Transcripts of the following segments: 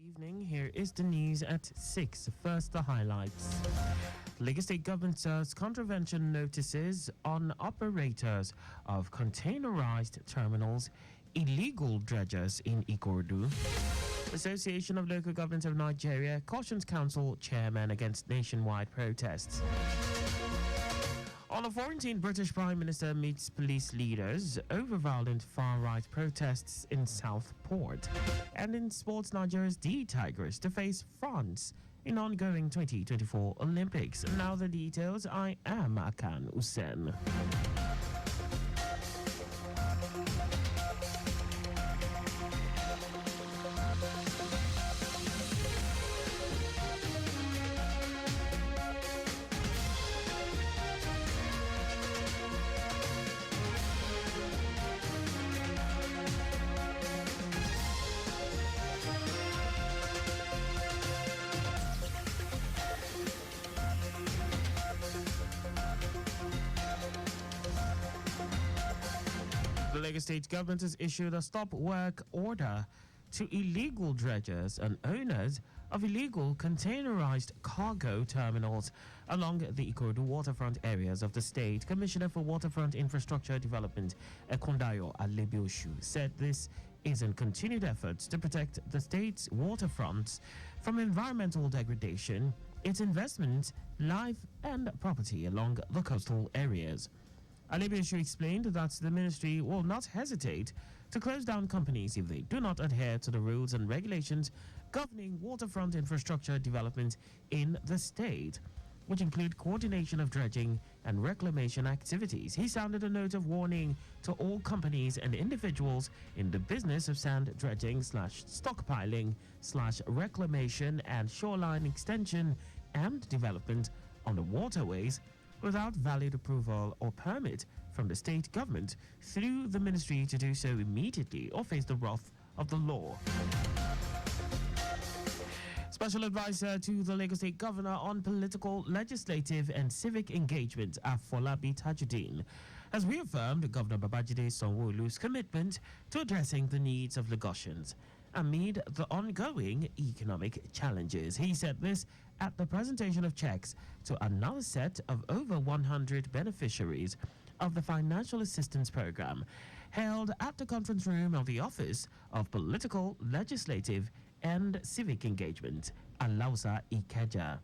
evening. Here is the news at 6. First, the highlights. Lagos State government serves contravention notices on operators of containerized terminals, illegal dredgers in Ikorodu. Association of Local Governments of Nigeria cautions council chairman against nationwide protests. On the 14th, British Prime Minister meets police leaders over violent far-right protests in Southport. And in sports, Nigeria's D Tigers to face France in ongoing 2024 Olympics. Now the details. I am Akan Usen. The Lagos State government has issued a stop work order to illegal dredgers and owners of illegal containerized cargo terminals along the Ikorodu waterfront areas of the state. Commissioner for Waterfront Infrastructure Development, Ekundayo Alebioshu, said this is in continued efforts to protect the state's waterfronts from environmental degradation, its investment, life and property along the coastal areas. Alebioshu explained that the ministry will not hesitate to close down companies if they do not adhere to the rules and regulations governing waterfront infrastructure development in the state, which include coordination of dredging and reclamation activities. He sounded a note of warning to all companies and individuals in the business of sand dredging / stockpiling / reclamation and shoreline extension and development on the waterways without valid approval or permit from the state government through the ministry to do so immediately or face the wrath of the law. Special advisor to the Lagos State Governor on political, legislative and civic engagement, Afolabi Tajuddin, has reaffirmed Governor Babajide Sanwo-Olu's commitment to addressing the needs of Lagosians amid the ongoing economic challenges. He said this at the presentation of checks to another set of over 100 beneficiaries of the Financial Assistance Program held at the conference room of the Office of Political, Legislative and Civic Engagement, Alausa Ikeja.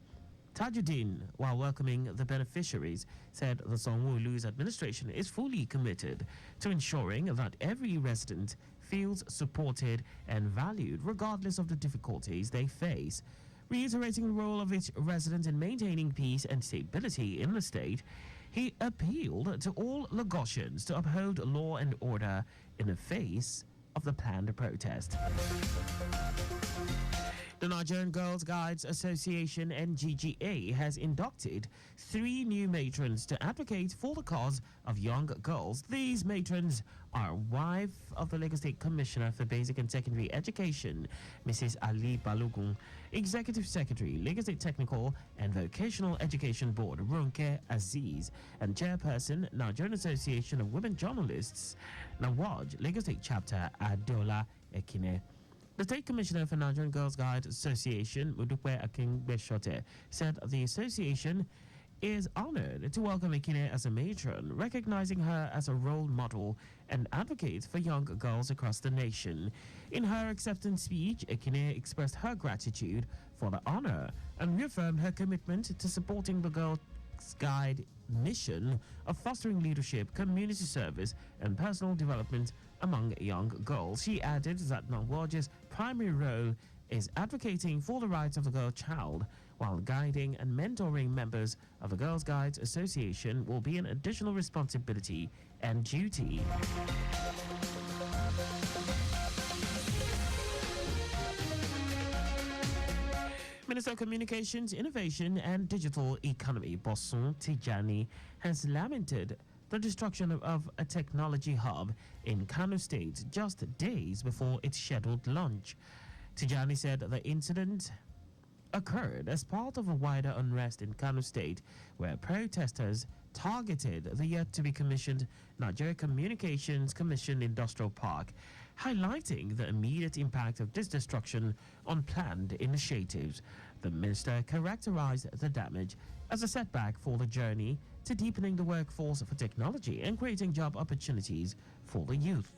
Tajuddin, while welcoming the beneficiaries, said the Sanwo-Olu's administration is fully committed to ensuring that every resident feels supported and valued regardless of the difficulties they face. Reiterating the role of each resident in maintaining peace and stability in the state, he appealed to all Lagosians to uphold law and order in the face of the planned protest. The Nigerian Girls Guides Association (NGGA) has inducted 3 new matrons to advocate for the cause of young girls. These matrons are wife of the Lagos State Commissioner for Basic and Secondary Education, Mrs. Ali Balogun, Executive Secretary, Lagos State Technical and Vocational Education Board, Ronke Aziz, and Chairperson, Nigerian Association of Women Journalists, Nawaj, Lagos State Chapter, Adola Ekine. The State Commissioner for Nigerian Girls Guide Association, Mudupe Akingbeshote, said the association is honored to welcome Ekine as a matron, recognizing her as a role model and advocate for young girls across the nation. In her acceptance speech, Ekine expressed her gratitude for the honor and reaffirmed her commitment to supporting the Girls Guide mission of fostering leadership, community service, and personal development among young girls. She added that Nawaj's primary role is advocating for the rights of the girl child, while guiding and mentoring members of the Girls Guides Association will be an additional responsibility and duty. Minister of Communications, Innovation and Digital Economy, Bosun Tijani, has lamented the destruction of a technology hub in Kano State just days before its scheduled launch. Tijani said the incident occurred as part of a wider unrest in Kano State, where protesters targeted the yet-to-be-commissioned Nigeria Communications Commission Industrial Park. highlighting the immediate impact of this destruction on planned initiatives. The minister characterized the damage as a setback for the journey to deepening the workforce for technology and creating job opportunities for the youth.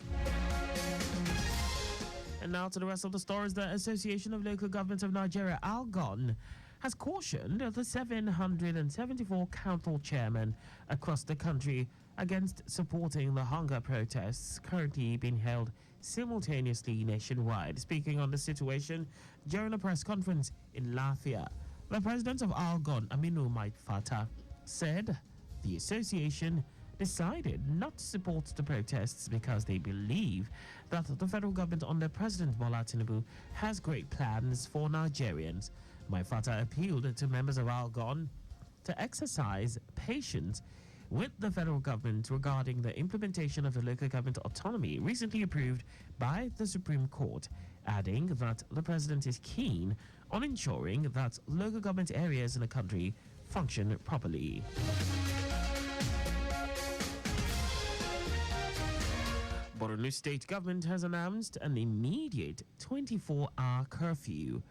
And now to the rest of the stories. The Association of Local Governments of Nigeria, ALGON, has cautioned the 774 council chairmen across the country against supporting the hunger protests currently being held simultaneously nationwide. Speaking on the situation during a press conference in Lafia, the president of ALGON, Aminu Maifata, said the association decided not to support the protests because they believe that the federal government under President Bola Tinubu has great plans for Nigerians. Maifata appealed to members of ALGON to exercise patience with the federal government regarding the implementation of the local government autonomy recently approved by the Supreme Court, adding that the president is keen on ensuring that local government areas in the country function properly. Borno state government has announced an immediate 24-hour curfew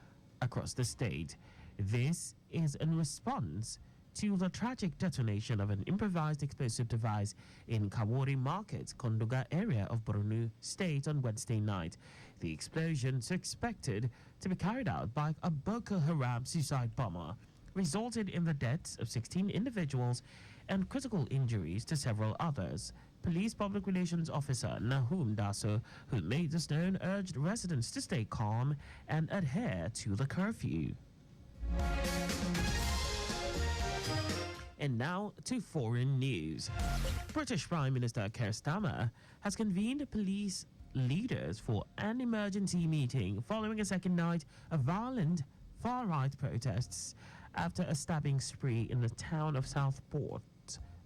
across the state. This is in response to the tragic detonation of an improvised explosive device in Kawori Market, Kondoga area of Borno state on Wednesday night. The explosion, suspected to be carried out by a Boko Haram suicide bomber, resulted in the deaths of 16 individuals and critical injuries to several others. Police Public Relations Officer Nahum Daso, who made the stone, urged residents to stay calm and adhere to the curfew. And now to foreign news. British Prime Minister Keir Starmer has convened police leaders for an emergency meeting following a second night of violent far-right protests after a stabbing spree in the town of Southport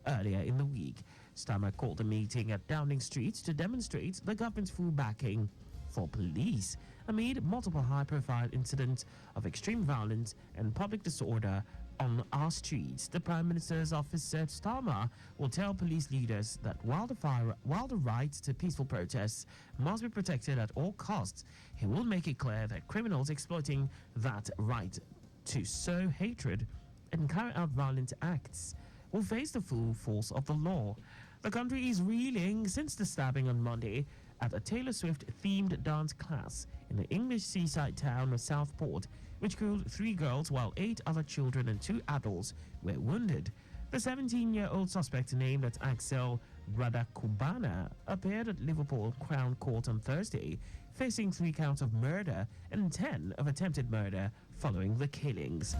earlier in the week. Starmer called a meeting at Downing Street to demonstrate the government's full backing for police amid multiple high-profile incidents of extreme violence and public disorder on our streets. The Prime Minister's office said Starmer will tell police leaders that while the right to peaceful protests must be protected at all costs, he will make it clear that criminals exploiting that right to sow hatred and carry out violent acts will face the full force of the law. The country is reeling since the stabbing on Monday at a Taylor Swift-themed dance class in the English seaside town of Southport, which killed 3 girls while 8 other children and 2 adults were wounded. The 17-year-old suspect, named as Axel Radakubana, appeared at Liverpool Crown Court on Thursday, facing 3 counts of murder and 10 of attempted murder following the killings.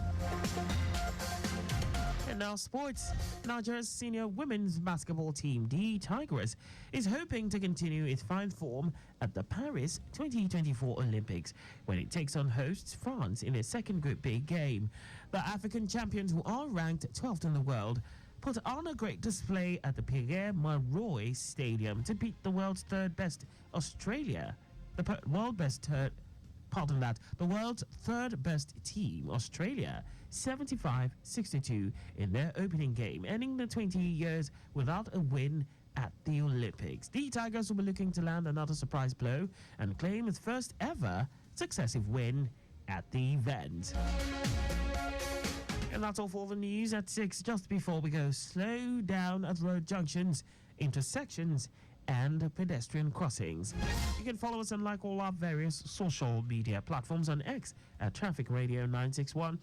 And now sports. Nigeria's senior women's basketball team, the Tigers, is hoping to continue its fine form at the Paris 2024 Olympics when it takes on hosts France in its second Group B game. The African champions, who are ranked 12th in the world, put on a great display at the Pierre Maroy Stadium to beat the world's third best Australia. The world's third best team, Australia, 75-62 in their opening game, ending the 20 years without a win at the Olympics. The Tigers will be looking to land another surprise blow and claim its first ever successive win at the event. And that's all for the news at 6. Just before we go, slow down at road junctions, intersections, and pedestrian crossings. You can follow us and like all our various social media platforms on X at Traffic Radio 961,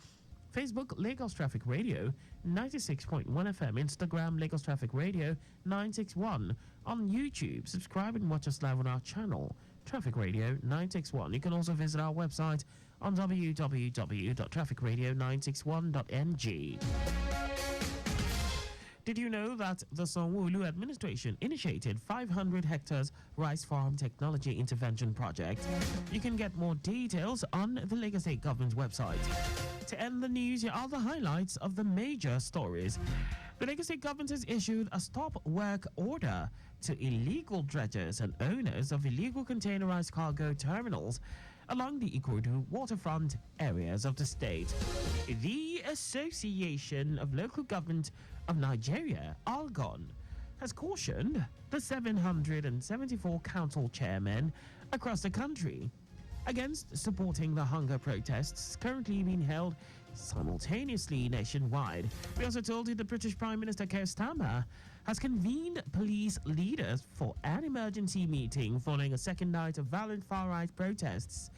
Facebook Lagos Traffic Radio 96.1 FM, Instagram Lagos Traffic Radio 961, on YouTube. Subscribe and watch us live on our channel Traffic Radio 961. You can also visit our website on www.trafficradio961.ng. Did you know that the Sanwo-Olu administration initiated 500 hectares rice farm technology intervention project? You can get more details on the Lagos State government's website. To end the news, here are the highlights of the major stories. The Lagos State government has issued a stop work order to illegal dredgers and owners of illegal containerized cargo terminals along the Ikorodu waterfront areas of the state. The Association of Local Government of Nigeria, ALGON, has cautioned the 774 council chairmen across the country against supporting the hunger protests currently being held simultaneously nationwide. We also told you the British Prime Minister Keir Starmer has convened police leaders for an emergency meeting following a second night of violent far-right protests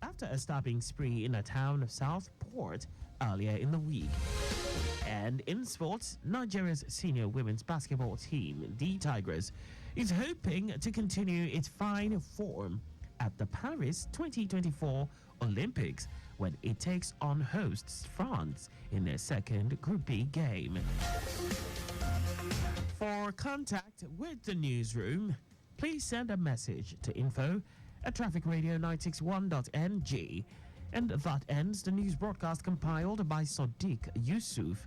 after a stabbing spree in the town of Southport earlier in the week. And in sports, Nigeria's senior women's basketball team, the Tigers, is hoping to continue its fine form at the Paris 2024 Olympics when it takes on hosts France in their second Group B game. For contact with the newsroom, please send a message to info@trafficradio961.ng. And that ends the news broadcast compiled by Sadiq Yusuf.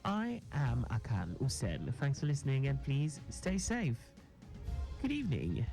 I am Akan Usen. Thanks for listening and please stay safe. Good evening.